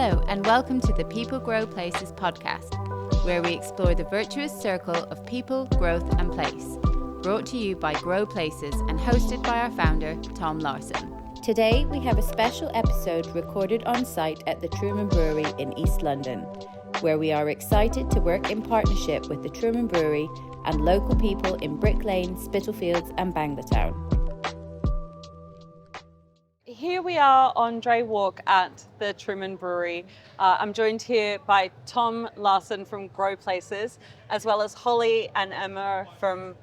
Hello, and welcome to the People Grow Places podcast, where we explore the virtuous circle of people, growth, and place. Brought to you by Grow Places and hosted by our founder, Tom Larson. Today, we have a special episode recorded on site at the Truman Brewery in East London, where we are excited to work in partnership with the Truman Brewery and local people in Brick Lane, Spitalfields, and Banglatown. Here we are on Dre Walk at the Truman Brewery. I'm joined here by Tom Larson from Grow Places, as well as Holly and Amr from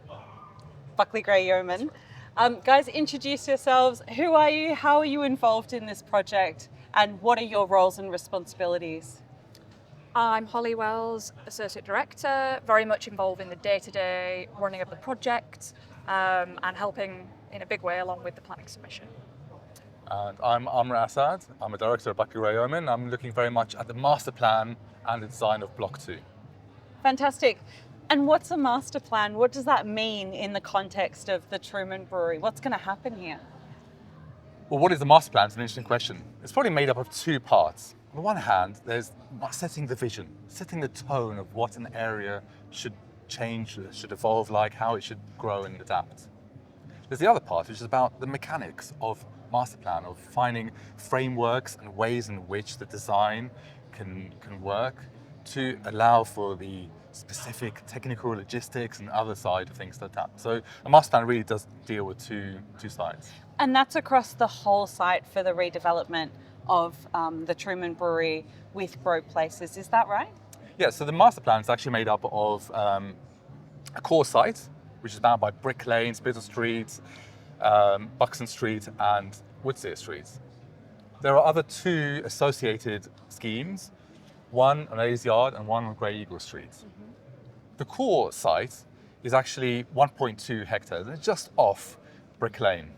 Buckley Gray Yeoman. Guys, introduce yourselves. Who are you? How are you involved in this project? And what are your roles and responsibilities? I'm Holly Wells, Associate Director, very much involved in the day-to-day running of the project and helping in a big way along with the planning submission. And I'm Amr Assaad. I'm a director at Buckley Gray Yeoman. I'm looking very much at the Masterplan and the design of Block 2. Fantastic. And what's a master plan? What does that mean in the context of the Truman Brewery? What's going to happen here? Well, what is the Masterplan? It's an interesting question. It's probably made up of two parts. On the one hand, there's setting the vision, setting the tone of what an area should change, should evolve like, how it should grow and adapt. There's the other part, which is about the mechanics of Masterplan, of finding frameworks and ways in which the design can work to allow for the specific technical logistics and other side of things to adapt. So a Masterplan really does deal with two sides. And that's across the whole site for the redevelopment of the Truman Brewery with Grow Places, is that right? Yeah, so the Masterplan is actually made up of a core site, which is bound by Brick Lane, Spital Street, Buxton Street and Woodseer Street. There are other two associated schemes, one on A's Yard and one on Grey Eagle Street. Mm-hmm. The core site is actually 1.2 hectares, and it's just off Brick Lane.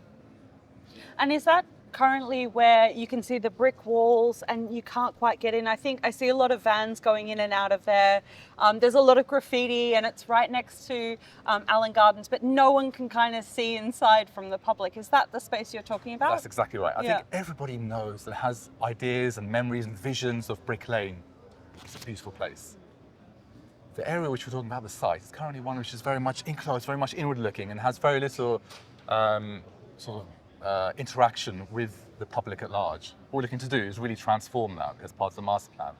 And is that currently where you can see the brick walls and you can't quite get in? I think I see a lot of vans going in and out of there. There's a lot of graffiti and it's right next to Allen Gardens, but no one can kind of see inside from the public. Is that the space you're talking about? That's exactly right. I think everybody knows that has ideas and memories and visions of Brick Lane. It's a beautiful place. The area which we're talking about, the site, is currently one which is very much enclosed, very much inward looking and has very little interaction with the public at large. What we're looking to do is really transform that as part of the master plan.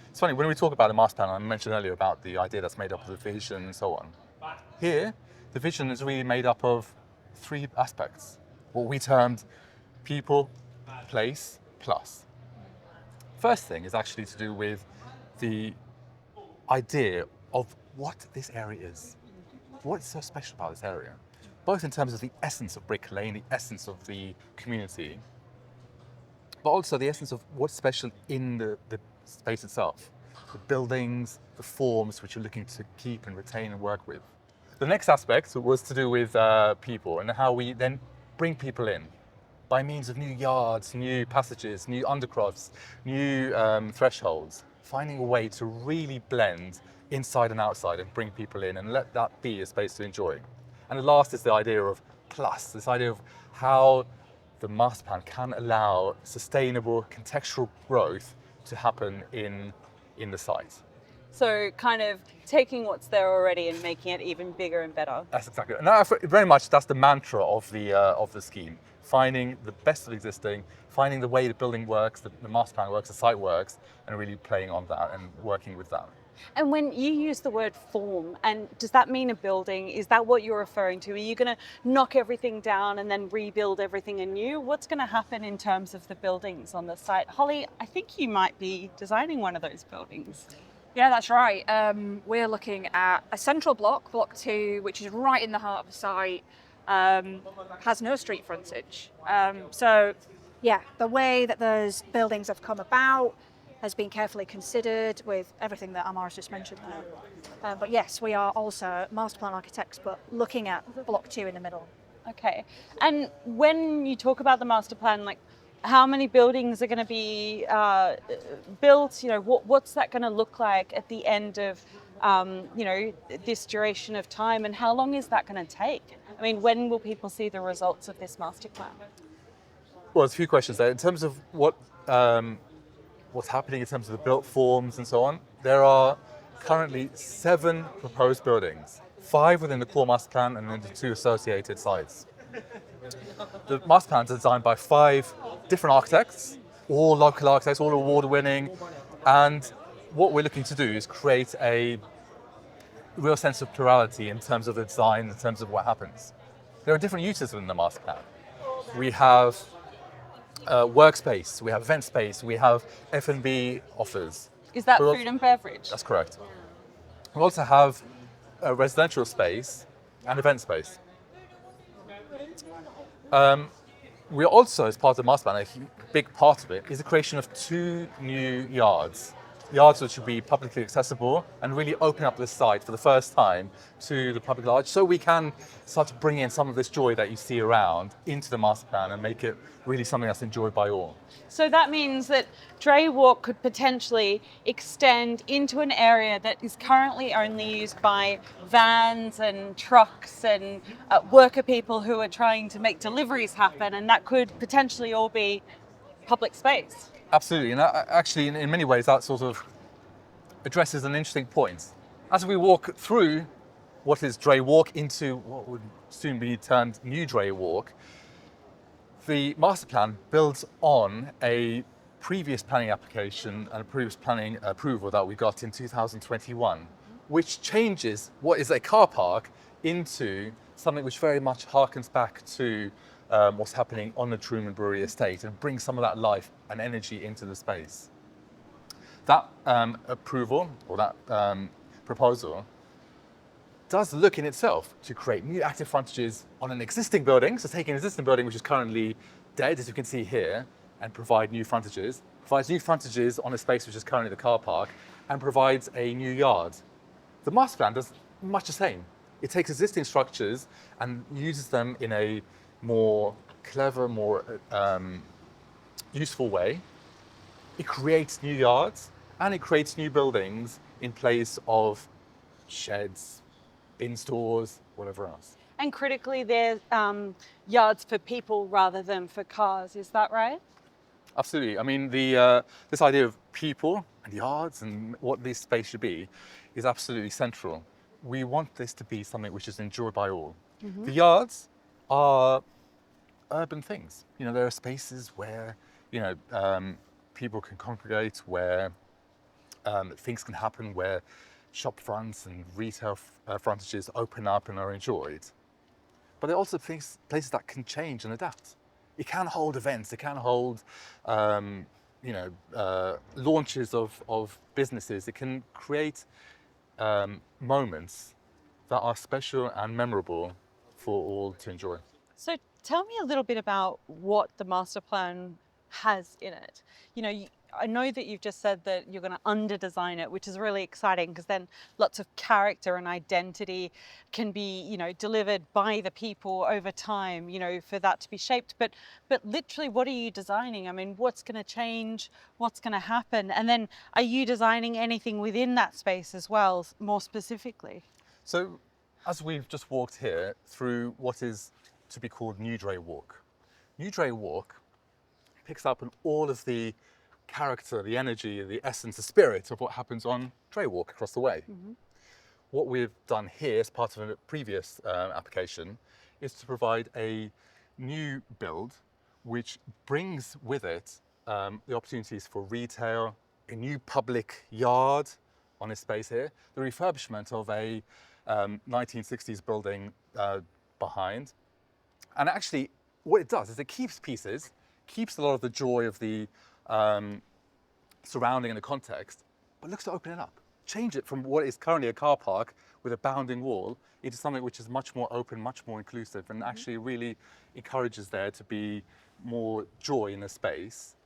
It's funny, when we talk about the master plan, I mentioned earlier about the idea that's made up of the vision and so on. Here, the vision is really made up of three aspects. What we termed people, place, plus. First thing is actually to do with the idea of what this area is. What's so special about this area? Both in terms of the essence of Brick Lane, the essence of the community, but also the essence of what's special in the space itself. The buildings, the forms which you're looking to keep and retain and work with. The next aspect was to do with people and how we then bring people in by means of new yards, new passages, new undercrofts, new thresholds, finding a way to really blend inside and outside and bring people in and let that be a space to enjoy. And the last is the idea of plus, this idea of how the master plan can allow sustainable contextual growth to happen in the site. So kind of taking what's there already and making it even bigger and better. That's exactly right. And very much that's the mantra of the scheme. Finding the best of existing, finding the way the building works, the master plan works, the site works, and really playing on that and working with that. And when you use the word form, and does that mean a building? Is that what you're referring to? Are you going to knock everything down and then rebuild everything anew? What's going to happen in terms of the buildings on the site? Holly, I think you might be designing one of those buildings. Yeah, that's right. We're looking at a central block, Block 2, which is right in the heart of the site, has no street frontage. So, the way that those buildings have come about has been carefully considered with everything that Amar has just mentioned there. But yes, we are also master plan architects, but looking at Block 2 in the middle. Okay. And when you talk about the master plan, like how many buildings are going to be built? You know, what's that going to look like at the end of, this duration of time? And how long is that going to take? I mean, when will people see the results of this master plan? Well, there's a few questions there. In terms of what what's happening in terms of the built forms and so on, there are currently 7 proposed buildings, 5 within the core master plan and then the 2 associated sites. The master plan is designed by 5 different architects, all local architects, all award-winning, and what we're looking to do is create a real sense of plurality in terms of the design, in terms of what happens. There are different uses within the master plan. We have workspace, we have event space, we have F&B offers. Is that food and beverage? That's correct. We also have a residential space and event space. We also, as part of the master plan, a big part of it is the creation of 2 new yards which will be publicly accessible and really open up the site for the first time to the public large, so we can start to bring in some of this joy that you see around into the master plan and make it really something that's enjoyed by all. So that means that Dray Walk could potentially extend into an area that is currently only used by vans and trucks and worker people who are trying to make deliveries happen, and that could potentially all be public space. Absolutely, and actually in many ways that sort of addresses an interesting point. As we walk through what is Dray Walk into what would soon be termed New Dray Walk, the master plan builds on a previous planning application and a previous planning approval that we got in 2021, which changes what is a car park into something which very much harkens back to what's happening on the Truman Brewery estate and brings some of that life and energy into the space. That approval or that proposal does look in itself to create new active frontages on an existing building, so taking an existing building which is currently dead, as you can see here, and provide new frontages, provides new frontages on a space which is currently the car park, and provides a new yard. The master plan does much the same. It takes existing structures and uses them in a more clever, more useful way. It creates new yards and it creates new buildings in place of sheds, bin stores, whatever else. And critically, they're yards for people rather than for cars, is that right? Absolutely. I mean, this idea of people and yards and what this space should be is absolutely central. We want this to be something which is enjoyed by all. Mm-hmm. The yards are urban things. You know, there are spaces where, people can congregate, where things can happen, where shop fronts and retail frontages open up and are enjoyed. But there are also places that can change and adapt. It can hold events, it can hold launches of businesses. It can create moments that are special and memorable for all to enjoy. So tell me a little bit about what the master plan has in it. You know, I know that you've just said that you're going to under-design it, which is really exciting because then lots of character and identity can be, delivered by the people over time, for that to be shaped. But literally, what are you designing? I mean, what's going to change? What's going to happen? And then are you designing anything within that space as well, more specifically? So as we've just walked here through what is to be called New Dray Walk. New Dray Walk picks up on all of the character, the energy, the essence, the spirit of what happens on Dray Walk across the way. Mm-hmm. What we've done here as part of a previous application is to provide a new build which brings with it the opportunities for retail, a new public yard on this space here, the refurbishment of a 1960s building behind. And actually what it does is it keeps pieces, keeps a lot of the joy of the surrounding and the context, but looks to open it up. Change it from what is currently a car park with a bounding wall into something which is much more open, much more inclusive, and actually really encourages there to be more joy in the space,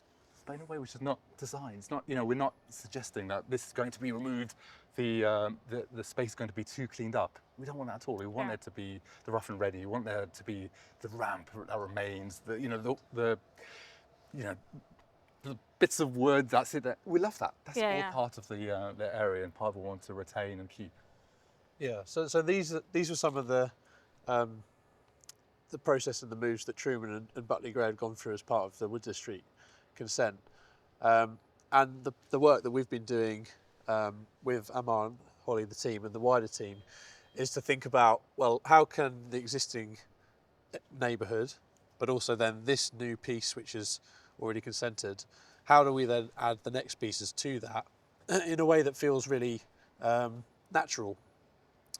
but in a way which is not designed. It's not, we're not suggesting that this is going to be removed, the space is going to be too cleaned up. We don't want that at all. We want there to be the rough and ready. We want there to be the ramp that remains, the bits of wood, that's it. We love that. That's all part of the area and part of what we want to retain and keep. Yeah. So these were some of the process and the moves that Truman and Buckley Gray had gone through as part of the Woodser Street consent. And the work that we've been doing with Amr and Holly, the team, and the wider team, is to think about, well, how can the existing neighbourhood, but also then this new piece which is already consented, how do we then add the next pieces to that in a way that feels really natural,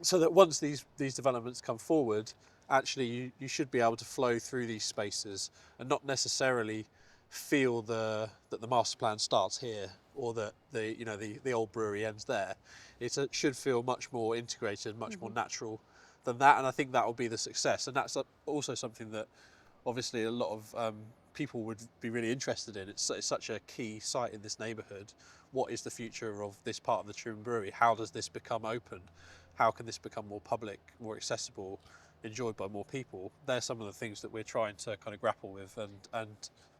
so that once these developments come forward, actually you should be able to flow through these spaces and not necessarily feel that the master plan starts here, or that the old brewery ends there. It should feel much more integrated, much more natural than that, and I think that will be the success. And that's also something that obviously a lot of people would be really interested in. It's such a key site in this neighbourhood. What is the future of this part of the Truman Brewery? How does this become open? How can this become more public, more accessible, enjoyed by more people? They're some of the things that we're trying to kind of grapple with and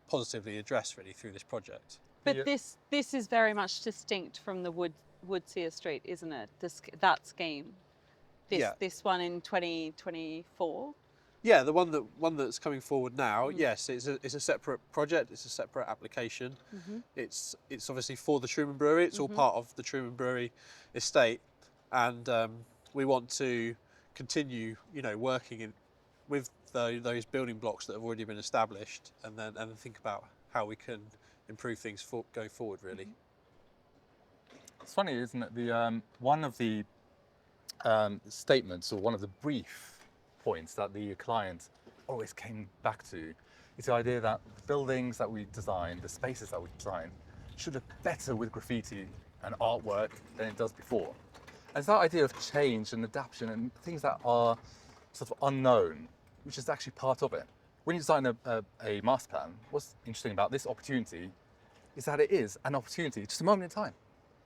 positively address really through this project. But this is very much distinct from the Woodseer Street, isn't it? That scheme. This one in 2024. Yeah, the one that's coming forward now. Yes, it's a separate project. It's a separate application. It's obviously for the Truman Brewery. It's all part of the Truman Brewery estate, and we want to continue, working with those building blocks that have already been established, and then think about how we can improve things going forward. Really, It's funny, isn't it? The one of the statements, or one of the brief points that the client always came back to, is the idea that the buildings that we design, the spaces that we design, should look better with graffiti and artwork than it does before. And it's that idea of change and adaptation and things that are sort of unknown, which is actually part of it. When you design a master plan, what's interesting about this opportunity is that it is an opportunity, just a moment in time.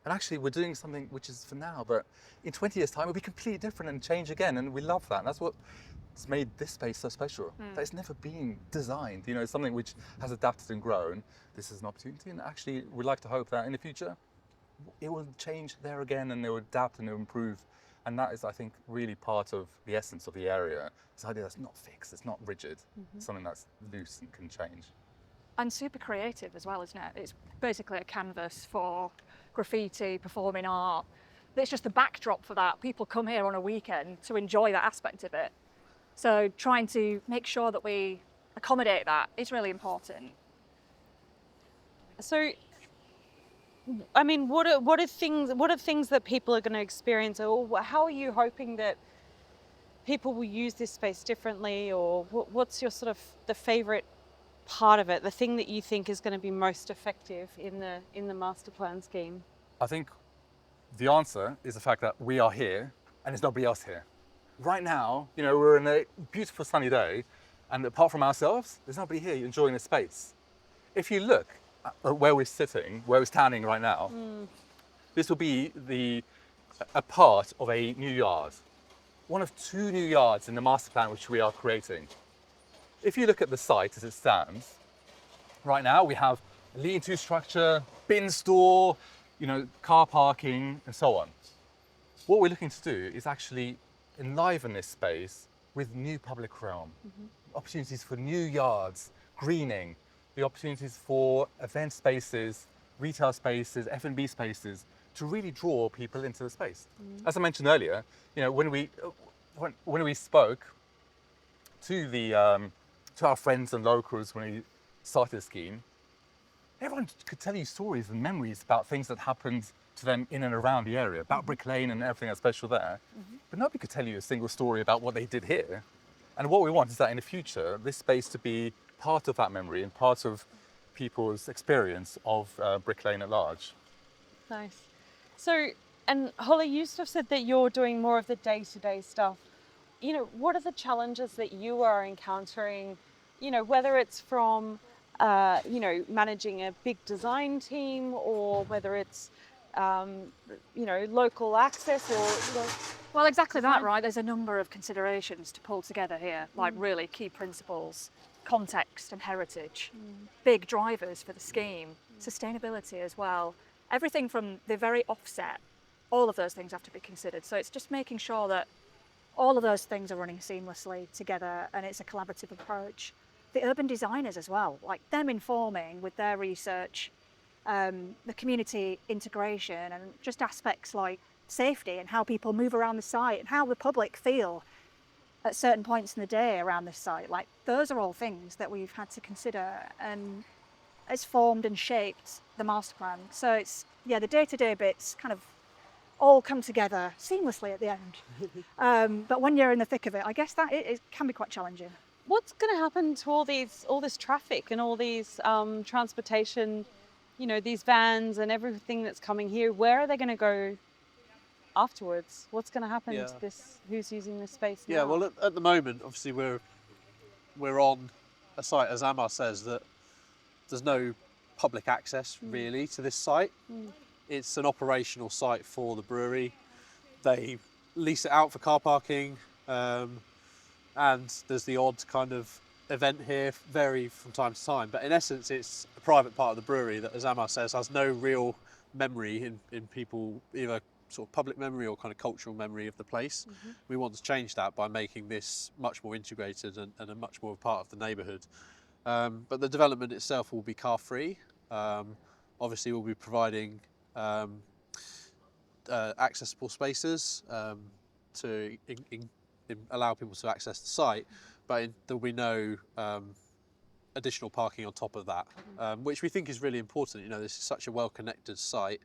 And actually we're doing something which is for now, but in 20 years' time it'll be completely different and change again, and we love that. And that's what's made this space so special. That it's never been designed, something which has adapted and grown. This is an opportunity, and actually we'd like to hope that in the future it will change there again, and it will adapt and it will improve. And that is, I think, really part of the essence of the area. This idea that's not fixed, it's not rigid, something that's loose and can change. And super creative as well, isn't it? It's basically a canvas for graffiti, performing art. It's just the backdrop for that. People come here on a weekend to enjoy that aspect of it. So trying to make sure that we accommodate that is really important. So, I mean, what are things that people are going to experience, or how are you hoping that people will use this space differently, or what's your sort of the favourite part of it, the thing that you think is going to be most effective in the master plan scheme? I think the answer is the fact that we are here and there's nobody else here. Right now, we're in a beautiful sunny day, and apart from ourselves, there's nobody here enjoying the space. If you look at where we're standing right now, this will be a part of a new yard. One of 2 new yards in the master plan which we are creating. If you look at the site as it stands, right now we have a lean-to structure, bin store, car parking, and so on. What we're looking to do is actually enliven this space with new public realm, opportunities for new yards, greening, the opportunities for event spaces, retail spaces, F&B spaces, to really draw people into the space. As I mentioned earlier, when we spoke to our friends and locals when we started the scheme, everyone could tell you stories and memories about things that happened to them in and around the area, about Brick Lane and everything that's special there. But nobody could tell you a single story about what they did here. And what we want is that in the future, this space to be part of that memory and part of people's experience of Brick Lane at large. Nice. So, and Holly, you sort of said that you're doing more of the day-to-day stuff. What are the challenges that you are encountering, whether it's from, managing a big design team, or whether it's, local access, or... Well, exactly that, right? There's a number of considerations to pull together here, like really key principles, context and heritage, big drivers for the scheme, sustainability as well. Everything from the very offset, all of those things have to be considered. So it's just making sure that all of those things are running seamlessly together, and it's a collaborative approach. The urban designers as well, like them informing with their research the community integration and just aspects like safety and how people move around the site and how the public feel at certain points in the day around this site. Like, those are all things that we've had to consider, and it's formed and shaped the master plan. So it's, yeah, the day-to-day bits kind of all come together seamlessly at the end. But when you're in the thick of it, I guess that it can be quite challenging. What's going to happen to all this traffic and all these transportation, you know, these vans and everything that's coming here? Where are they going to go afterwards? What's going to happen to this? Who's using this space now? Yeah, well, at the moment, obviously, we're on a site, as Amr says, that there's no public access really to this site. It's an operational site for the brewery. They lease it out for car parking, and there's the odd kind of event here, vary from time to time. But in essence, it's a private part of the brewery that, as Amr says, has no real memory in people, either sort of public memory or kind of cultural memory of the place. We want to change that by making this much more integrated and a much more part of the neighbourhood. But the development itself will be car free. Obviously, we'll be providing accessible spaces to allow people to access the site, but there'll be no additional parking on top of that, which we think is really important. You know, this is such a well-connected site.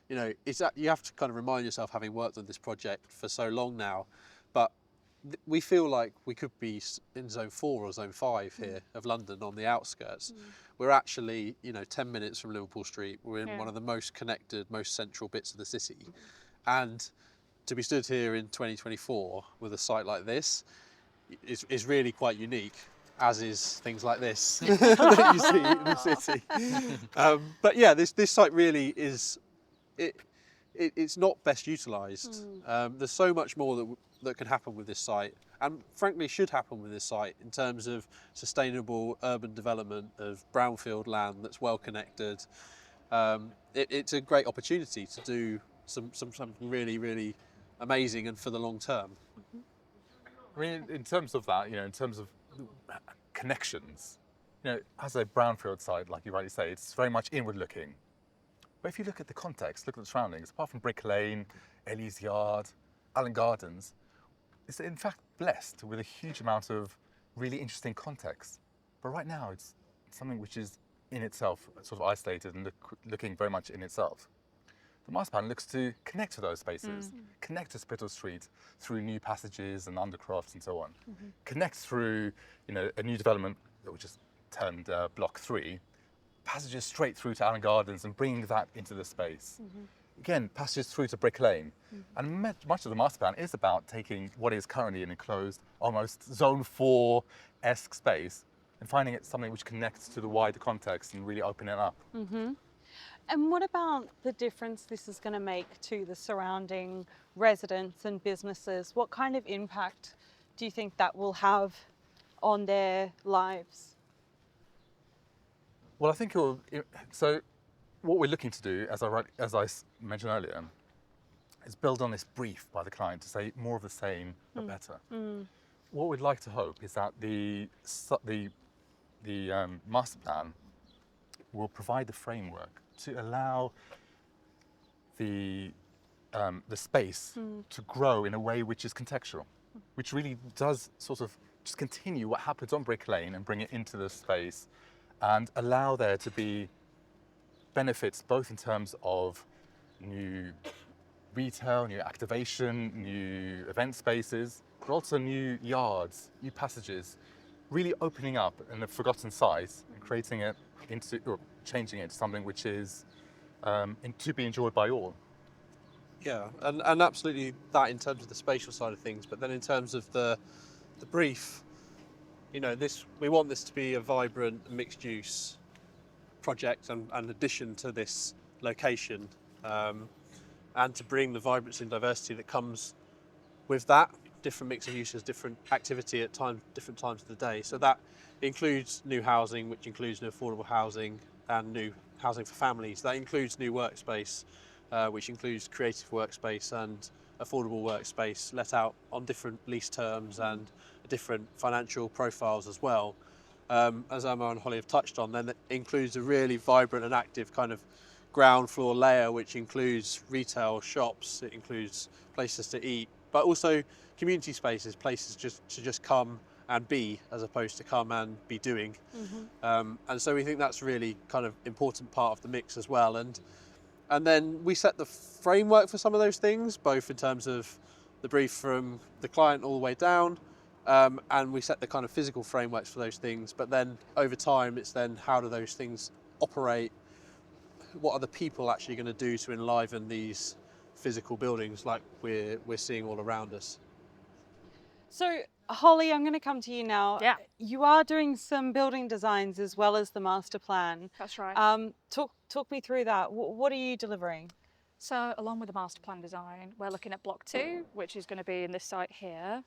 You know, you have to kind of remind yourself, having worked on this project for so long now, but we feel like we could be in zone 4 or zone 5 here of London on the outskirts. We're actually, you know, 10 minutes from Liverpool Street. We're in one of the most connected, most central bits of the city. And to be stood here in 2024 with a site like this is really quite unique, as is things like this that you see in the city. But yeah, this site really is, it's not best utilised. There's so much more that can happen with this site, and frankly should happen with this site in terms of sustainable urban development of brownfield land that's well connected. It's a great opportunity to do something really, really amazing and for the long term. I mean, in terms of that, you know, in terms of connections, you know, as a brownfield site, like you rightly say, it's very much inward looking. But if you look at the context, look at the surroundings, apart from Brick Lane, Ellie's Yard, Allen Gardens, it's in fact blessed with a huge amount of really interesting context. But right now, it's something which is in itself sort of isolated and looking very much in itself. The master plan looks to connect to those spaces, connect to Spital Street through new passages and undercrofts and so on, connect through, you know, a new development that we just turned Block 3, passages straight through to Allen Gardens and bringing that into the space. Again, passages through to Brick Lane. And much of the master plan is about taking what is currently an enclosed, almost zone 4-esque space and finding it something which connects to the wider context and really opening it up. And what about the difference this is going to make to the surrounding residents and businesses? What kind of impact do you think that will have on their lives? Well, I think so what we're looking to do, as I mentioned earlier, is build on this brief by the client to say more of the same but better. What we'd like to hope is that the master plan will provide the framework to allow the space to grow in a way which is contextual, which really does sort of just continue what happens on Brick Lane and bring it into the space and allow there to be benefits both in terms of new retail, new activation, new event spaces, but also new yards, new passages, really opening up in a forgotten site and creating it into, or changing it to something which is to be enjoyed by all. Yeah, and absolutely that in terms of the spatial side of things, but then in terms of the brief, you know, we want this to be a vibrant mixed use project and addition to this location, and to bring the vibrancy and diversity that comes with that, different mix of uses, different activity at different times of the day. So that includes new housing, which includes new affordable housing and new housing for families. That includes new workspace, which includes creative workspace and affordable workspace let out on different lease terms and different financial profiles as well. as Amr and Holly have touched on, then it includes a really vibrant and active kind of ground floor layer, which includes retail shops, it includes places to eat, but also community spaces, places to just come and be, as opposed to come and be doing. And so we think that's really kind of important part of the mix as well. And then we set the framework for some of those things, both in terms of the brief from the client all the way down, and we set the kind of physical frameworks for those things. But then over time, it's then how do those things operate? What are the people actually going to do to enliven these physical buildings like we're seeing all around us? So, Holly, I'm going to come to you now. Yeah. You are doing some building designs as well as the master plan. That's right. Talk me through that. What are you delivering? So along with the master plan design, we're looking at block 2, which is going to be in this site here,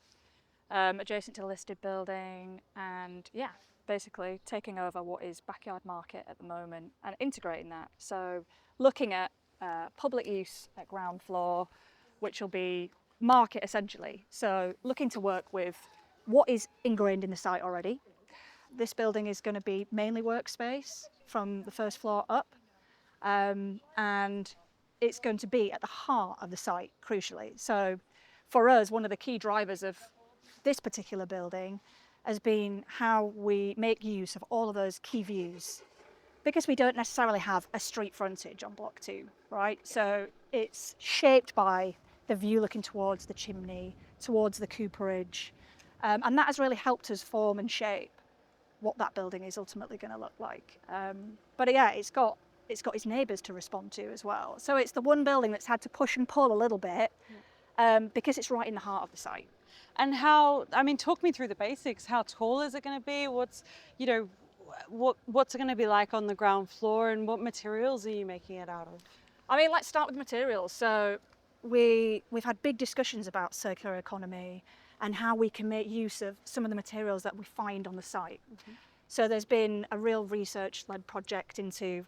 adjacent to the listed building, and yeah, basically taking over what is backyard market at the moment and integrating that. So looking at public use at ground floor, which will be market essentially. So looking to work with what is ingrained in the site already. This building is going to be mainly workspace from the first floor up, and it's going to be at the heart of the site, crucially. So for us, one of the key drivers of this particular building has been how we make use of all of those key views, because we don't necessarily have a street frontage on block 2, right? So it's shaped by the view looking towards the chimney, towards the cooperage, and that has really helped us form and shape what that building is ultimately going to look like. But yeah, it's got its neighbours to respond to as well. So it's the one building that's had to push and pull a little bit, because it's right in the heart of the site. And talk me through the basics. How tall is it going to be? What's it going to be like on the ground floor, and what materials are you making it out of? I mean, let's start with materials. So we've had big discussions about circular economy and how we can make use of some of the materials that we find on the site. So there's been a real research-led project into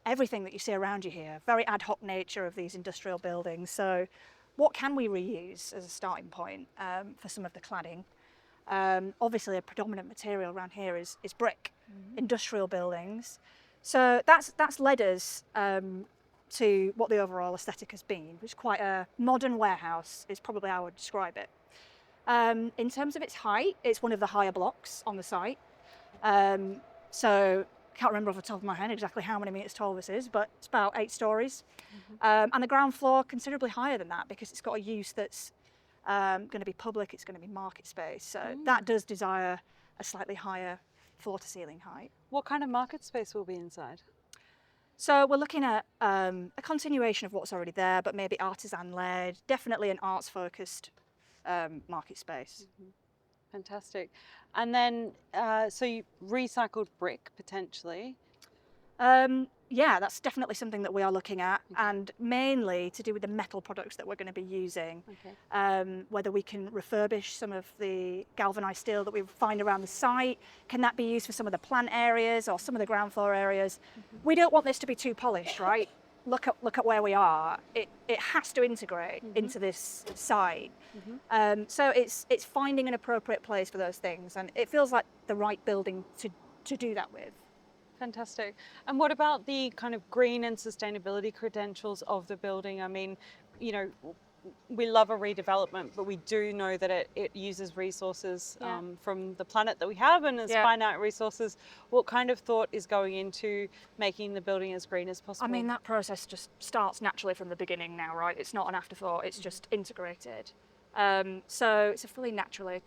everything that you see around you here, very ad hoc nature of these industrial buildings. So what can we reuse as a starting point for some of the cladding? Obviously a predominant material around here is brick, industrial buildings. So that's led us to what the overall aesthetic has been, which is quite a modern warehouse, is probably how I would describe it. In terms of its height, it's one of the higher blocks on the site. So can't remember off the top of my head exactly how many metres tall this is, but it's about 8 stories. And the ground floor considerably higher than that, because it's got a use that's going to be public, it's going to be market space. So that does desire a slightly higher floor to ceiling height. What kind of market space will be inside? So we're looking at a continuation of what's already there, but maybe artisan-led, definitely an arts-focused market space. Fantastic. And then, so you recycled brick potentially? Yeah, that's definitely something that we are looking at, and mainly to do with the metal products that we're going to be using. Whether we can refurbish some of the galvanised steel that we find around the site, can that be used for some of the plant areas or some of the ground floor areas? We don't want this to be too polished, right? Look at where we are. It has to integrate into this site. So it's finding an appropriate place for those things, and it feels like the right building to do that with. Fantastic. And what about the kind of green and sustainability credentials of the building? I mean, we love a redevelopment, but we do know that it uses resources from the planet that we have, and as finite resources. What kind of thought is going into making the building as green as possible? I mean, that process just starts naturally from the beginning now, right? It's not an afterthought, it's just integrated. So it's a fully naturally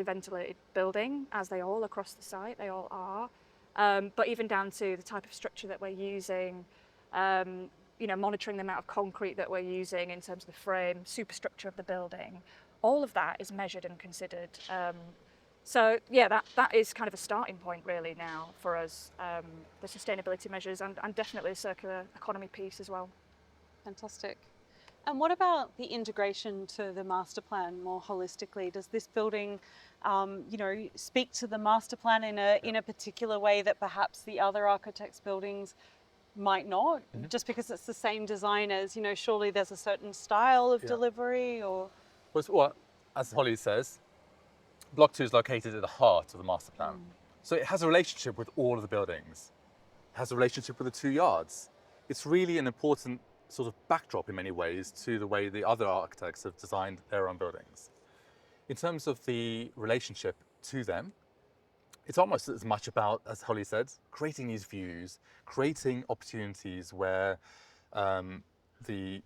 ventilated building, as they all across the site, they all are. But even down to the type of structure that we're using, monitoring the amount of concrete that we're using in terms of the frame, superstructure of the building, all of that is measured and considered. So yeah, that is kind of a starting point really now for us, the sustainability measures and definitely the circular economy piece as well. Fantastic. And what about the integration to the master plan more holistically? Does this building, speak to the master plan in a particular way that perhaps the other architects' buildings might not? Just because it's the same designers, surely there's a certain style of delivery or? Well, as Holly says, Block 2 is located at the heart of the master plan. So it has a relationship with all of the buildings. It has a relationship with the 2 yards. It's really an important sort of backdrop in many ways to the way the other architects have designed their own buildings. In terms of the relationship to them, it's almost as much about, as Holly said, creating these views, creating opportunities where the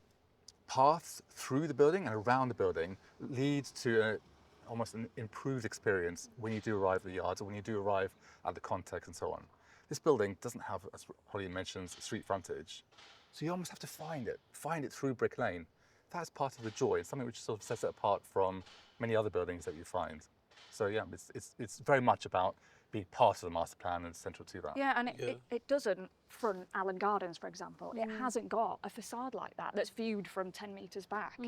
paths through the building and around the building lead to almost an improved experience when you do arrive at the yards or when you do arrive at the context and so on. This building doesn't have, as Holly mentions, street frontage. So you almost have to find it through Brick Lane. That's part of the joy. It's something which sort of sets it apart from many other buildings that you find. So yeah, it's very much about being part of the master plan and central to that. Yeah, and it doesn't front Allen Gardens, for example. It hasn't got a facade like that that's viewed from 10 metres back.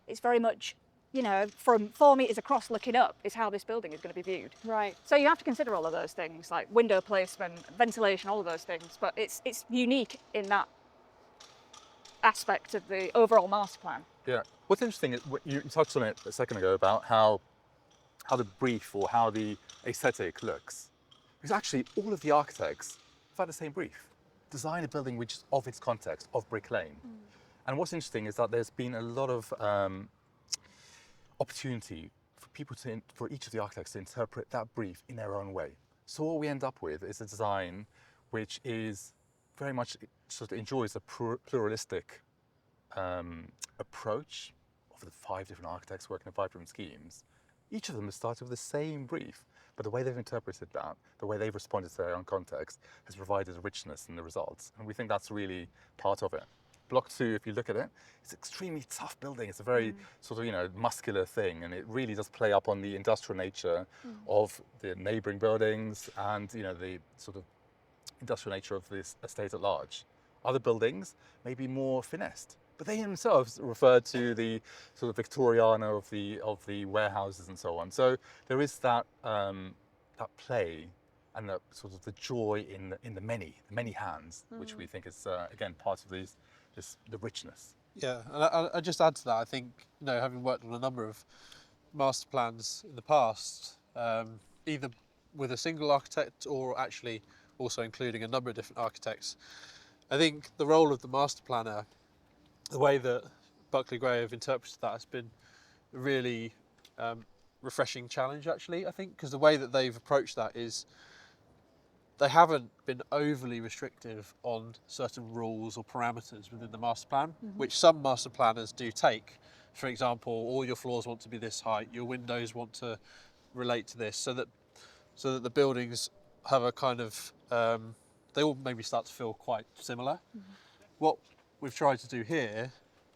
It's very much, you know, from 4 metres across looking up is how this building is going to be viewed. Right. So you have to consider all of those things, like window placement, ventilation, all of those things. But it's unique in that aspect of the overall master plan. Yeah. What's interesting is you touched on it a second ago about how the brief or how the aesthetic looks. Because actually all of the architects have had the same brief. Design a building which is of its context, of Brick Lane. And what's interesting is that there's been a lot of opportunity for people for each of the architects to interpret that brief in their own way. So what we end up with is a design which is very much sort of enjoys a pluralistic approach of the 5 different architects working in 5 different schemes. Each of them has started with the same brief, but the way they've interpreted that, the way they've responded to their own context, has provided a richness in the results. And we think that's really part of it. Block 2, if you look at it, it's an extremely tough building. It's a very sort of, you know, muscular thing, and it really does play up on the industrial nature of the neighbouring buildings and, you know, the sort of industrial nature of this estate at large. Other buildings may be more finessed, but they themselves refer to the sort of Victoriana of the warehouses and so on. So there is that that play and the sort of the joy in the many hands, which we think is again part of the richness. Yeah, and I just add to that. I think, you know, having worked on a number of master plans in the past, either with a single architect or actually also including a number of different architects, I think the role of the master planner, the way that Buckley Gray have interpreted that, has been a really refreshing challenge, actually, I think, because the way that they've approached that is they haven't been overly restrictive on certain rules or parameters within the master plan, which some master planners do take. For example, all your floors want to be this height, your windows want to relate to this, so that the buildings have a kind of, they all maybe start to feel quite similar. What we've tried to do here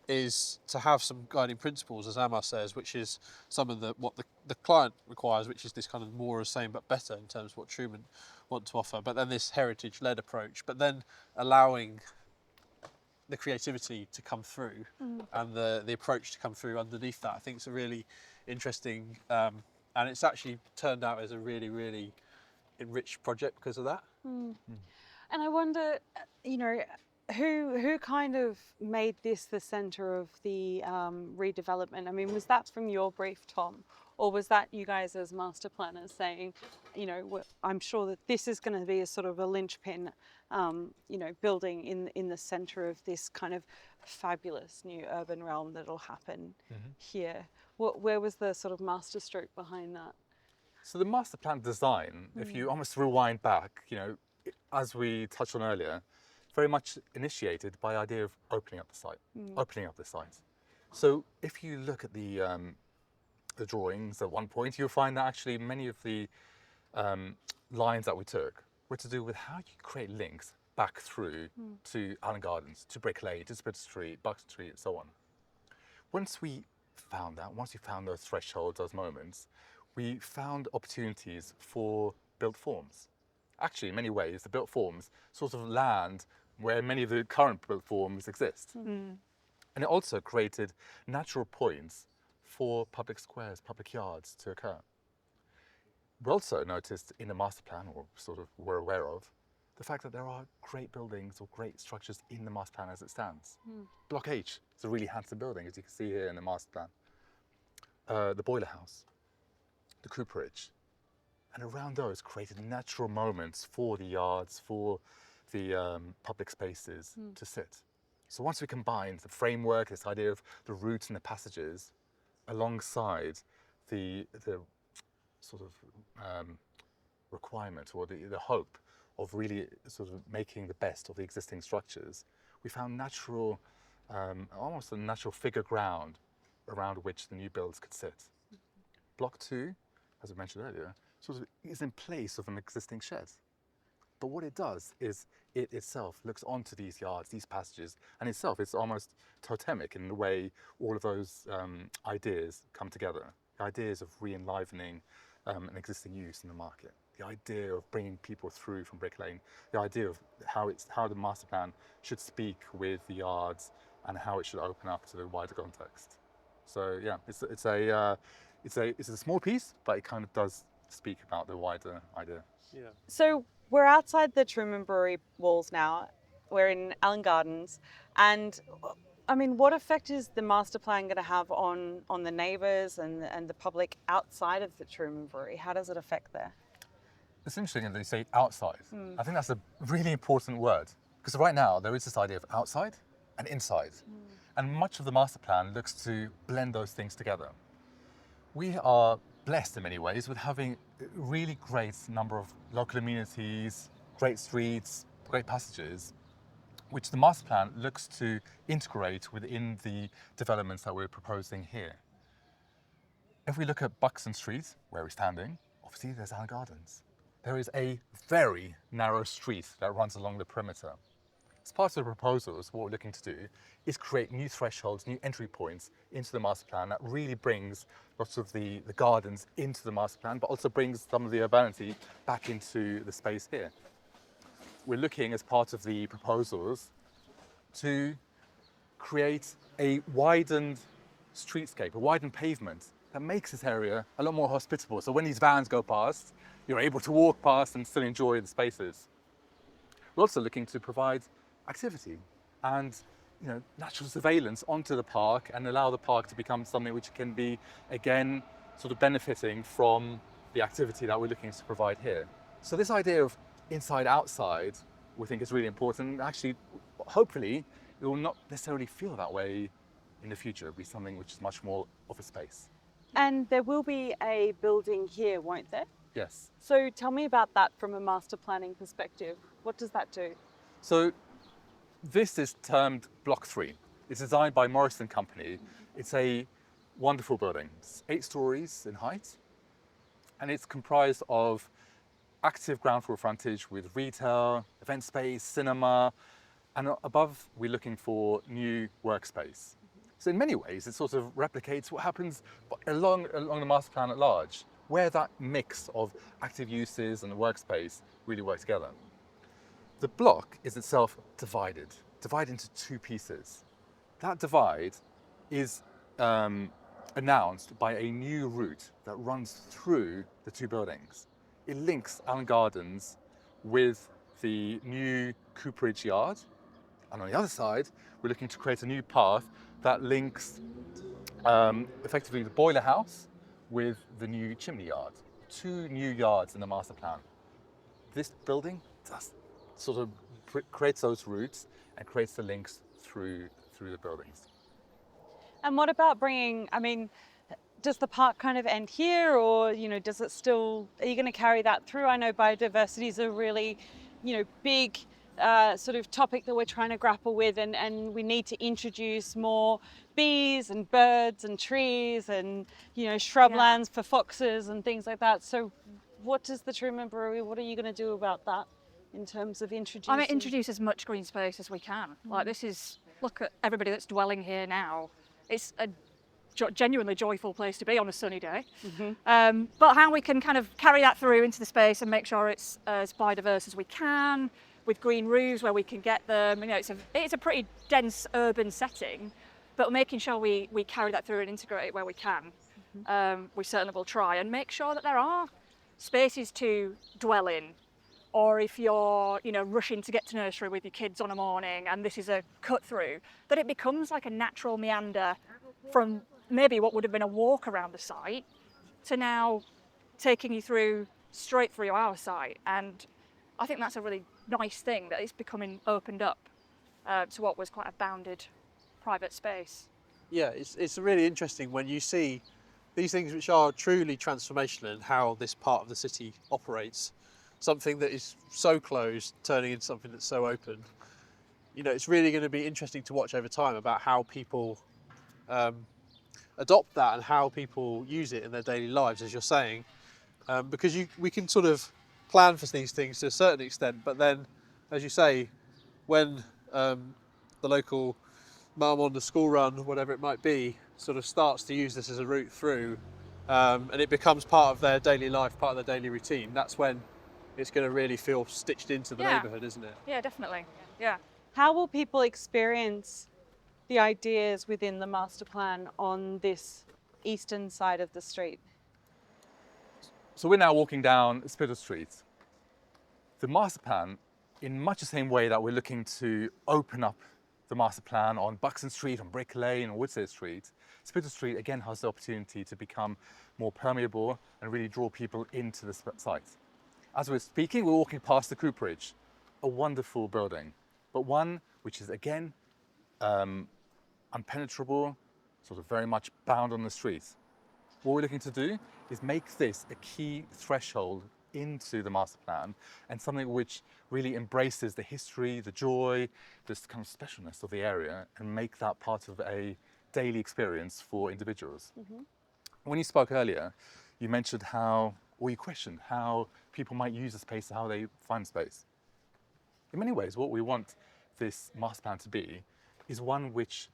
is to have some guiding principles, as Amr says, which is some of what the client requires, which is this kind of more of the same but better in terms of what Truman want to offer, but then this heritage-led approach, but then allowing the creativity to come through and the approach to come through underneath that. I think it's a really interesting, and it's actually turned out as a really, really enriched project because of that. And I wonder, you know, who kind of made this the centre of the redevelopment? I mean, was that from your brief, Tom? Or was that you guys as master planners saying, you know, I'm sure that this is going to be a sort of a linchpin, you know, building in the centre of this kind of fabulous new urban realm that'll happen here? Where was the sort of masterstroke behind that? So the master plan design, if you almost rewind back, you know, as we touched on earlier, very much initiated by the idea of opening up the site. So if you look at the drawings at one point, you'll find that actually many of the lines that we took were to do with how you create links back through to Allen Gardens, to Brick Lane, to Spitalfields Street, Buckley Street, and so on. Once we found those thresholds, those moments, we found opportunities for built forms. Actually, in many ways, the built forms sort of land where many of the current built forms exist. And it also created natural points for public squares, public yards to occur. We also noticed in the master plan, or sort of were aware of, the fact that there are great buildings or great structures in the master plan as it stands. Block H is a really handsome building, as you can see here in the master plan. The boiler house, the cooperage, and around those created natural moments for the yards, for the public spaces to sit. So once we combined the framework, this idea of the routes and the passages, alongside the sort of requirement or the hope of really sort of making the best of the existing structures, we found natural, almost a natural figure ground around which the new builds could sit. Block 2, as I mentioned earlier, sort of is in place of an existing shed. But what it does is it itself looks onto these yards, these passages, and itself it's almost totemic in the way all of those ideas come together. The ideas of re-enlivening an existing use in the market, the idea of bringing people through from Brick Lane, the idea of how the master plan should speak with the yards and how it should open up to the wider context. So yeah, it's a small piece, but it kind of does speak about the wider idea. Yeah. So we're outside the Truman Brewery walls now. We're in Allen Gardens, and I mean, what effect is the master plan going to have on the neighbours and the public outside of the Truman Brewery? How does it affect there? It's interesting that you say outside. I think that's a really important word, because right now there is this idea of outside and inside, and much of the master plan looks to blend those things together. We are blessed in many ways with having a really great number of local amenities, great streets, great passages, which the master plan looks to integrate within the developments that we're proposing here. If we look at Buxton Street, where we're standing, obviously there's Allen Gardens. There is a very narrow street that runs along the perimeter. As part of the proposals, what we're looking to do is create new thresholds, new entry points into the master plan that really brings lots of the gardens into the master plan, but also brings some of the urbanity back into the space here. We're looking, as part of the proposals, to create a widened streetscape, a widened pavement that makes this area a lot more hospitable. So when these vans go past, you're able to walk past and still enjoy the spaces. We're also looking to provide activity and natural surveillance onto the park and allow the park to become something which can be, again, sort of benefiting from the activity that we're looking to provide here. So this idea of inside-outside, we think is really important. Actually, hopefully, it will not necessarily feel that way in the future. It'll be something which is much more of a space. And there will be a building here, won't there? Yes. So tell me about that from a master planning perspective. What does that do? So this is termed Block 3. It's designed by Morrison Company. It's a wonderful building. It's 8 stories in height, and it's comprised of active ground floor frontage with retail, event space, cinema, and above we're looking for new workspace. So in many ways it sort of replicates what happens along the master plan at large, where that mix of active uses and the workspace really work together. The block is itself divided into 2 pieces. That divide is announced by a new route that runs through the 2 buildings. It links Allen Gardens with the new Cooperage Yard, and on the other side we're looking to create a new path that links effectively the boiler house with the new chimney yard. 2 new yards in the master plan. This building does sort of creates those routes and creates the links through the buildings. And what about does the park kind of end here, or does it still? Are you going to carry that through? I know biodiversity is a really, big sort of topic that we're trying to grapple with, and we need to introduce more bees and birds and trees and shrublands for foxes and things like that. So, what does the Truman Brewery? What are you going to do about that in terms of introducing? Introduce as much green space as we can. Look at everybody that's dwelling here now. It's a genuinely joyful place to be on a sunny day. But how we can kind of carry that through into the space and make sure it's as biodiverse as we can, with green roofs where we can get them. It's a pretty dense urban setting, but making sure we carry that through and integrate it where we can. We certainly will try and make sure that there are spaces to dwell in. Or if you're, rushing to get to nursery with your kids on a morning and this is a cut through, that it becomes like a natural meander from maybe what would have been a walk around the site to now taking you through straight through our site. And I think that's a really nice thing, that it's becoming opened up to what was quite a bounded private space. Yeah, it's really interesting when you see these things which are truly transformational in how this part of the city operates. Something that is so closed turning into something that's so open. You know, it's really going to be interesting to watch over time about how people adopt that and how people use it in their daily lives, as you're saying, because we can sort of plan for these things to a certain extent, but then, as you say, when the local mum on the school run, whatever it might be, sort of starts to use this as a route through, and it becomes part of their daily life, part of their daily routine, that's when it's going to really feel stitched into the neighbourhood, isn't it? Yeah, definitely. Yeah. How will people experience the ideas within the master plan on this eastern side of the street? So we're now walking down Spital Street. The master plan, in much the same way that we're looking to open up the master plan on Buxton Street, on Brick Lane, on Woodside Street, Spital Street again has the opportunity to become more permeable and really draw people into the site. As we're speaking, we're walking past the Cooperage, a wonderful building, but one which is again unpenetrable, sort of very much bound on the street. What we're looking to do is make this a key threshold into the master plan and something which really embraces the history, the joy, this kind of specialness of the area, and make that part of a daily experience for individuals. Mm-hmm. When you spoke earlier, you mentioned you questioned how people might use the space, how they find space. In many ways, what we want this master plan to be is one which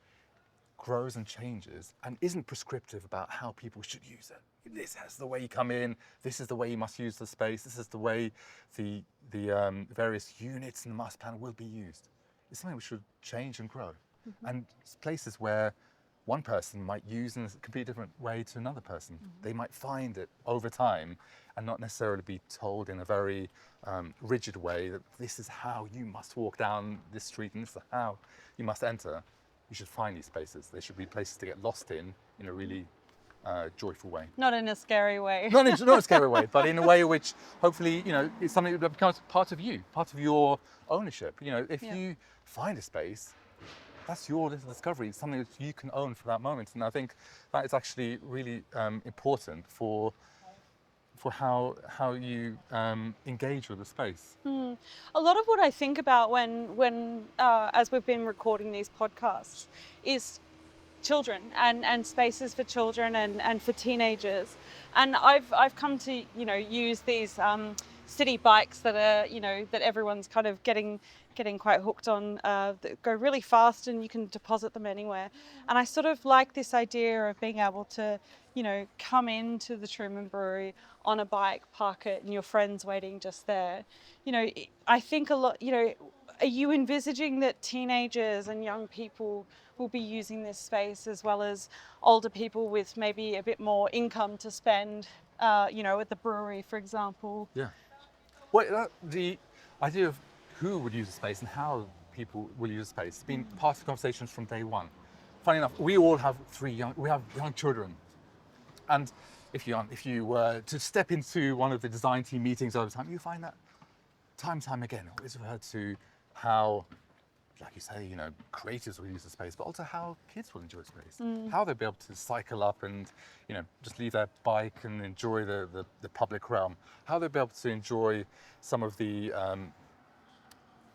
grows and changes and isn't prescriptive about how people should use it. This is the way you come in, this is the way you must use the space, this is the way the various units in the master plan will be used. It's something which should change and grow. Mm-hmm. And it's places where one person might use in a completely different way to another person. Mm-hmm. They might find it over time and not necessarily be told in a very rigid way that this is how you must walk down this street and this is how you must enter. You should find these spaces. They should be places to get lost in a really joyful way. Not in a scary way. Not in a scary way, but in a way which hopefully, is something that becomes part of you, part of your ownership. If you find a space, that's your little discovery. It's something that you can own for that moment. And I think that is actually really important for how you engage with the space. A lot of what I think about when as we've been recording these podcasts is children and spaces for children and for teenagers. And I've come to use these city bikes that are that everyone's kind of getting quite hooked on, that go really fast and you can deposit them anywhere. And I sort of like this idea of being able to come into the Truman Brewery on a bike, park it, and your friend's waiting just there. I think a lot, are you envisaging that teenagers and young people will be using this space as well as older people with maybe a bit more income to spend, at the brewery, for example? Yeah. Well, the idea of who would use the space and how people will use the space has been part of the conversations from day one. Funny enough, we all have young children. And if you were to step into one of the design team meetings over time, you find that time and time again, always referred to how, like you say, creatives will use the space, but also how kids will enjoy the space. How they'll be able to cycle up and, just leave their bike and enjoy the public realm. How they'll be able to enjoy some of the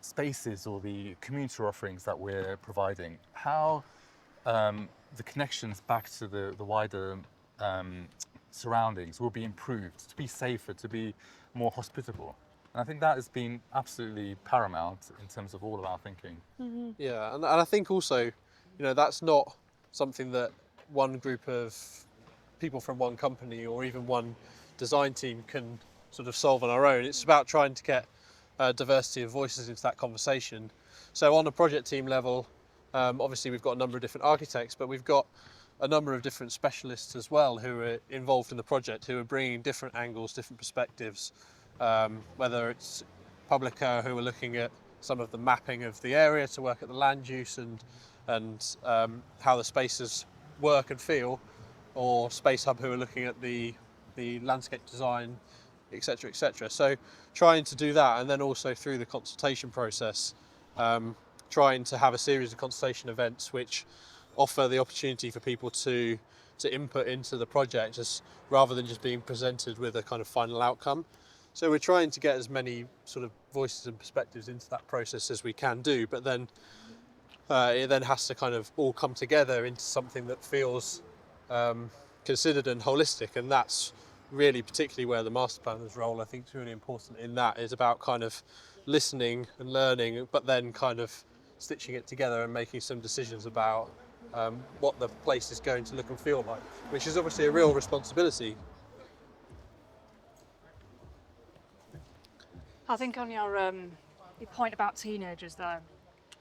spaces or the community offerings that we're providing. How the connections back to the wider surroundings will be improved, to be safer, to be more hospitable. And I think that has been absolutely paramount in terms of all of our thinking. Mm-hmm. Yeah, and I think also, that's not something that one group of people from one company or even one design team can sort of solve on our own. It's about trying to get diversity of voices into that conversation. So on a project team level, obviously we've got a number of different architects, but we've got a number of different specialists as well who are involved in the project, who are bringing different angles, different perspectives, whether it's Publica, who are looking at some of the mapping of the area to work at the land use and how the spaces work and feel, or Space Hub, who are looking at the landscape design, etc., etc. So trying to do that, and then also through the consultation process, trying to have a series of consultation events which offer the opportunity for people to input into the project, just rather than just being presented with a kind of final outcome. So we're trying to get as many sort of voices and perspectives into that process as we can do, but then it then has to kind of all come together into something that feels considered and holistic, and that's really particularly where the master planner's role, I think, is really important in that. It's about kind of listening and learning, but then kind of stitching it together and making some decisions about what the place is going to look and feel like, which is obviously a real responsibility. I think on your point about teenagers, though,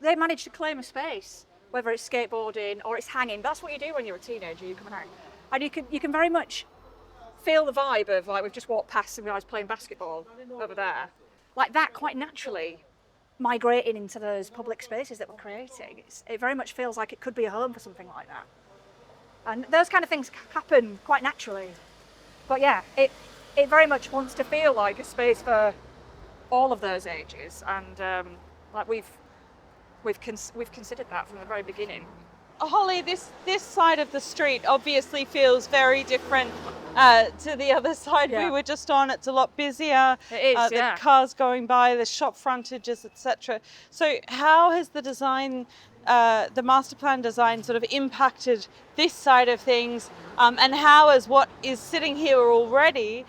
they manage to claim a space, whether it's skateboarding or it's hanging. That's what you do when you're a teenager. You come and hang, and you can very much feel the vibe of, like, we've just walked past some guys playing basketball over there, like that, quite naturally migrating into those public spaces that we're creating. It very much feels like it could be a home for something like that, and those kind of things happen quite naturally. But yeah, it very much wants to feel like a space for all of those ages, and like we've considered that from the very beginning. Holly, this side of the street obviously feels very different to the other side we were just on. It's a lot busier. It is, the cars going by, the shop frontages, etc. So how has the design, the master plan design, sort of impacted this side of things, and how has what is sitting here already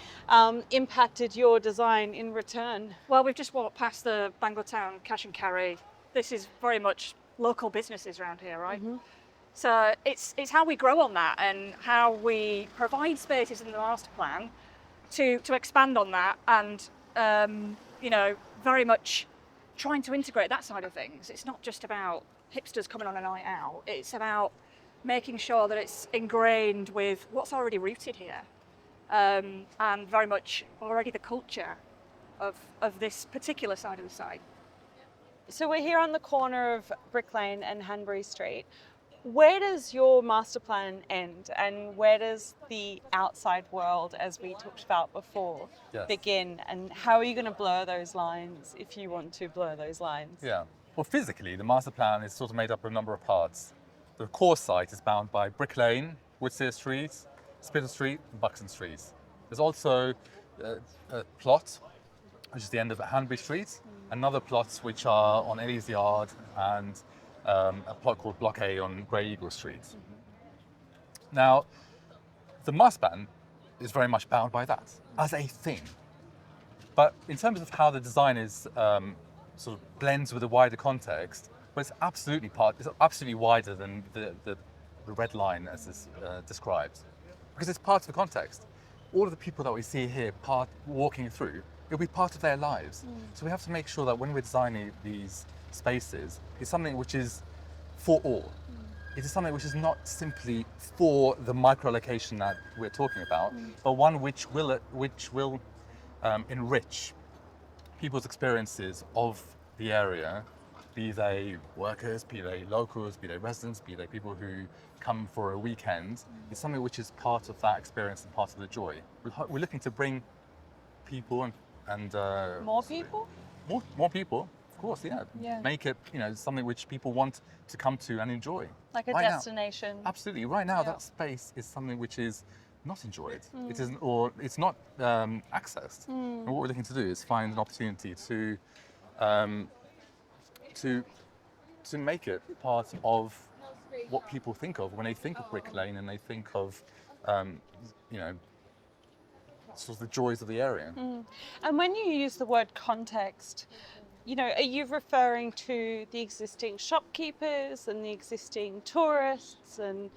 impacted your design in return? Well, we've just walked past the Banglatown cash and carry. This is very much local businesses around here, right? Mm-hmm. So it's how we grow on that, and how we provide spaces in the master plan to expand on that, and very much trying to integrate that side of things. It's not just about hipsters coming on a night out. It's about making sure that it's ingrained with what's already rooted here, and very much already the culture of this particular side of the site. So we're here on the corner of Brick Lane and Hanbury Street. Where does your master plan end, and where does the outside world, as we talked about before, begin? And how are you going to blur those lines if you want to blur those lines? Yeah. Well, physically, the master plan is sort of made up of a number of parts. The core site is bound by Brick Lane, Woodsear Street, Spitalfields Street, and Buxton Street. There's also a plot, which is the end of Hanbury Street, another plots which are on Ellie's Yard, and a plot called Block A on Grey Eagle Street. Now, the master plan is very much bound by that as a thing. But in terms of how the design is sort of blends with the wider context, well, it's absolutely wider than the red line as is described, because it's part of the context. All of the people that we see here walking through, it'll be part of their lives. So we have to make sure that when we're designing these spaces, it's something which is for all. It is something which is not simply for the micro-location that we're talking about, but one which will enrich people's experiences of the area, be they workers, be they locals, be they residents, be they people who come for a weekend. It's something which is part of that experience and part of the joy. We're looking to bring people and more people? More people, of course, yeah. Make it, something which people want to come to and enjoy. Like a destination. Absolutely. Right now, that space is something which is not enjoyed. It isn't, or it's not accessed. And what we're looking to do is find an opportunity to make it part of what people think of when they think of Brick Lane and they think of, sort of the joys of the area. And when you use the word context, are you referring to the existing shopkeepers and the existing tourists and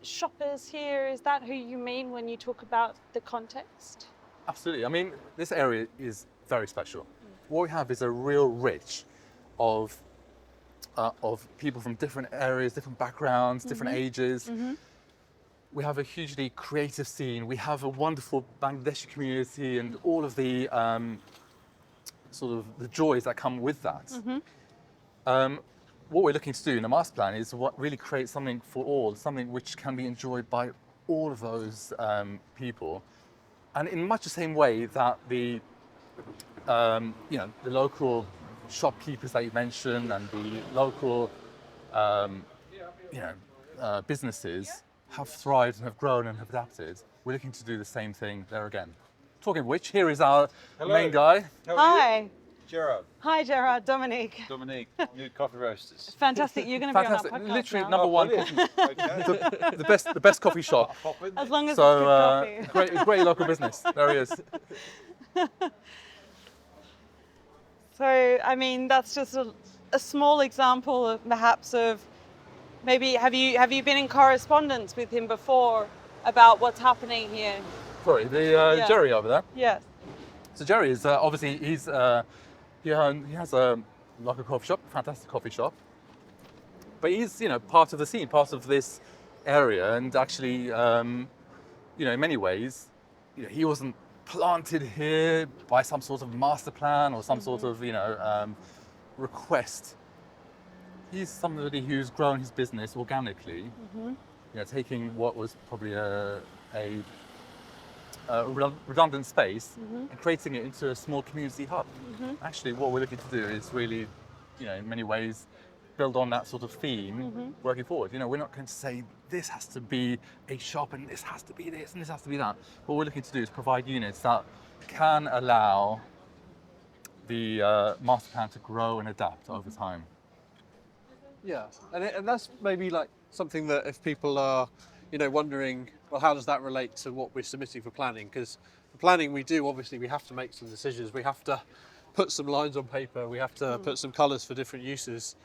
shoppers here? Is that who you mean when you talk about the context? Absolutely. I mean, this area is very special. What we have is a real rich of people from different areas, different backgrounds, different ages. We have a hugely creative scene. We have a wonderful Bangladeshi community and all of the sort of the joys that come with that. What we're looking to do in the master plan is really create something for all, something which can be enjoyed by all of those people And in much the same way that the local shopkeepers that you mentioned and the local businesses have thrived and have grown and have adapted, we're looking to do the same thing there again. Talking of which, here is our main guy. Hi. Gerard. Hi, Gerard. Dominique. Dominique, new coffee roasters. Fantastic. You're going to be on our podcast Literally now. number one. Okay. the best coffee shop. As long as So it's good coffee. great local business. There he is. So, I mean, that's just a small example of perhaps of maybe have you been in correspondence with him before about what's happening here? Sorry, Jerry over there. Yes. So Jerry is obviously he has a local coffee shop, fantastic coffee shop. But he's part of the scene, part of this area, and actually in many ways he wasn't planted here by some sort of master plan or some sort of request. He's somebody who's grown his business organically, taking what was probably a redundant space and creating it into a small community hub. Actually, what we're looking to do is really, in many ways, build on that sort of theme working forward. We're not going to say this has to be a shop and this has to be this and this has to be that. What we're looking to do is provide units that can allow the master plan to grow and adapt over time. Yeah, and that's maybe like something that if people are, wondering, well, how does that relate to what we're submitting for planning? Because for planning, we have to make some decisions. We have to put some lines on paper. We have to put some colours for different uses.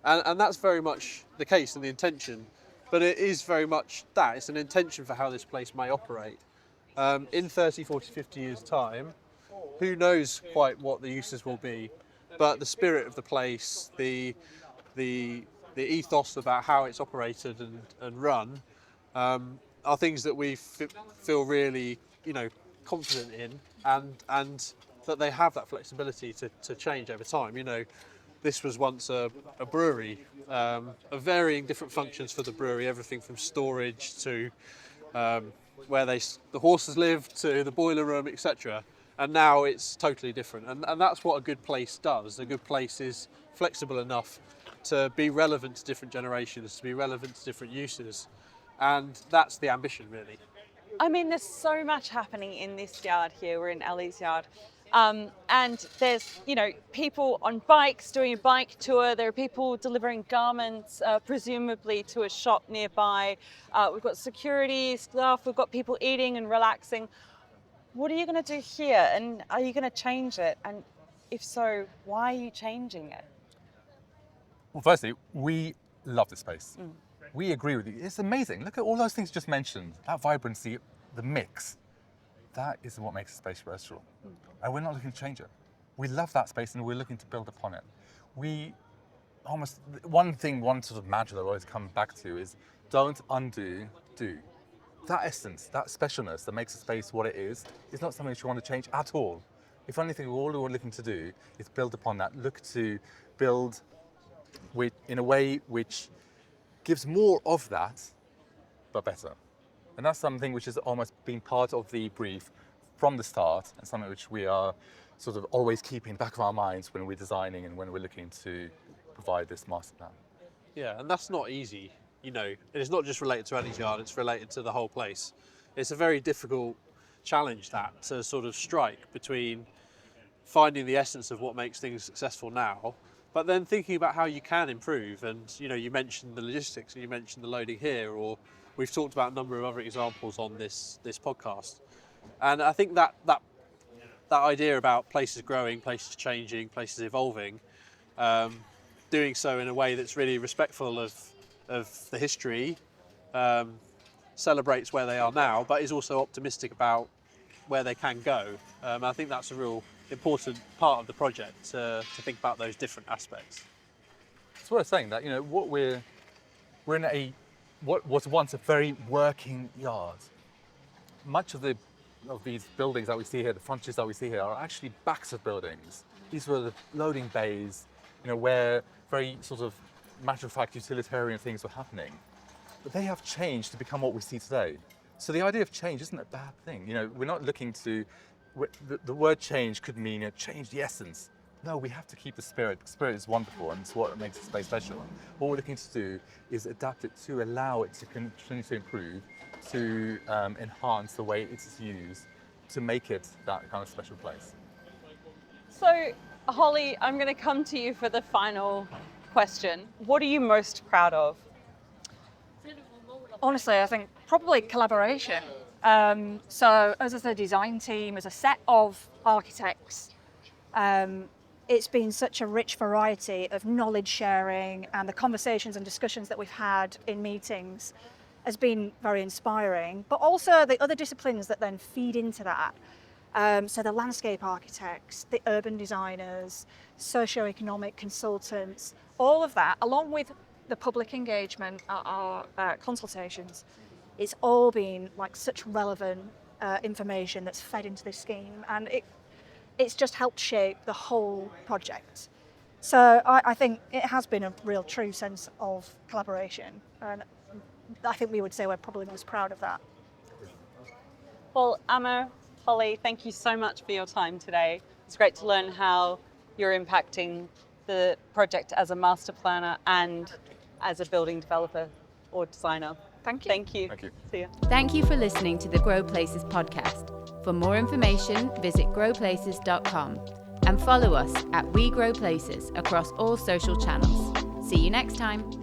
And that's very much the case and the intention. But it is very much that. It's an intention for how this place may operate. In 30, 40, 50 years' time, who knows quite what the uses will be. But the spirit of the place, the ethos about how it's operated and run are things that we feel really, confident in, and that they have that flexibility to change over time. This was once a brewery, of varying different functions for the brewery, everything from storage to where the horses live to the boiler room, etc. And now it's totally different, and that's what a good place does. A good place is flexible enough to be relevant to different generations, to be relevant to different uses. And that's the ambition, really. I mean, there's so much happening in this yard here. We're in Ellie's yard. And there's, people on bikes doing a bike tour. There are people delivering garments, presumably to a shop nearby. We've got security staff. We've got people eating and relaxing. What are you going to do here? And are you going to change it? And if so, why are you changing it? Well, firstly, we love this space. We agree with you. It's amazing. Look at all those things you just mentioned. That vibrancy, the mix. That is what makes a space special. And we're not looking to change it. We love that space and we're looking to build upon it. One sort of mantra that I always come back to is don't undo, do. That essence, that specialness that makes a space what it is not something that you want to change at all. If anything, all we're looking to do is build upon that, look to build in a way which gives more of that, but better. And that's something which has almost been part of the brief from the start, and something which we are sort of always keeping in the back of our minds when we're designing and when we're looking to provide this master plan. Yeah, and that's not easy. It's not just related to Ellie's yard, it's related to the whole place. It's a very difficult challenge to sort of strike between finding the essence of what makes things successful now, but then thinking about how you can improve. And you mentioned the logistics and you mentioned the loading here, or we've talked about a number of other examples on this podcast. And I think that idea about places growing, places changing, places evolving, doing so in a way that's really respectful of the history, celebrates where they are now, but is also optimistic about where they can go. I think that's a real important part of the project, to think about those different aspects. It's worth saying that we're in what was once a very working yard. Much of these buildings that we see here, the frontages that we see here, are actually backs of buildings. These were the loading bays, where very sort of matter-of-fact utilitarian things were happening. But they have changed to become what we see today. So the idea of change isn't a bad thing. We're not looking to, the word change could mean change the essence. No, we have to keep the spirit. The spirit is wonderful, and it's what makes a space special. What we're looking to do is adapt it to allow it to continue to improve, to enhance the way it's used, to make it that kind of special place. So, Holly, I'm going to come to you for the final question. What are you most proud of? Honestly, I think probably collaboration. So as a design team, as a set of architects, it's been such a rich variety of knowledge sharing, and the conversations and discussions that we've had in meetings has been very inspiring, but also the other disciplines that then feed into that. So the landscape architects, the urban designers, socio-economic consultants, all of that, along with the public engagement, our consultations, it's all been like such relevant information that's fed into this scheme, and it's just helped shape the whole project. So I think it has been a real true sense of collaboration, and I think we would say we're probably most proud of that. Well, Amr, Holly, thank you so much for your time today. It's great to learn how you're impacting the project as a master planner and as a building developer or designer. Thank you. Thank you. Thank you. See ya. Thank you for listening to the Grow Places podcast. For more information, visit growplaces.com and follow us at We Grow Places across all social channels. See you next time.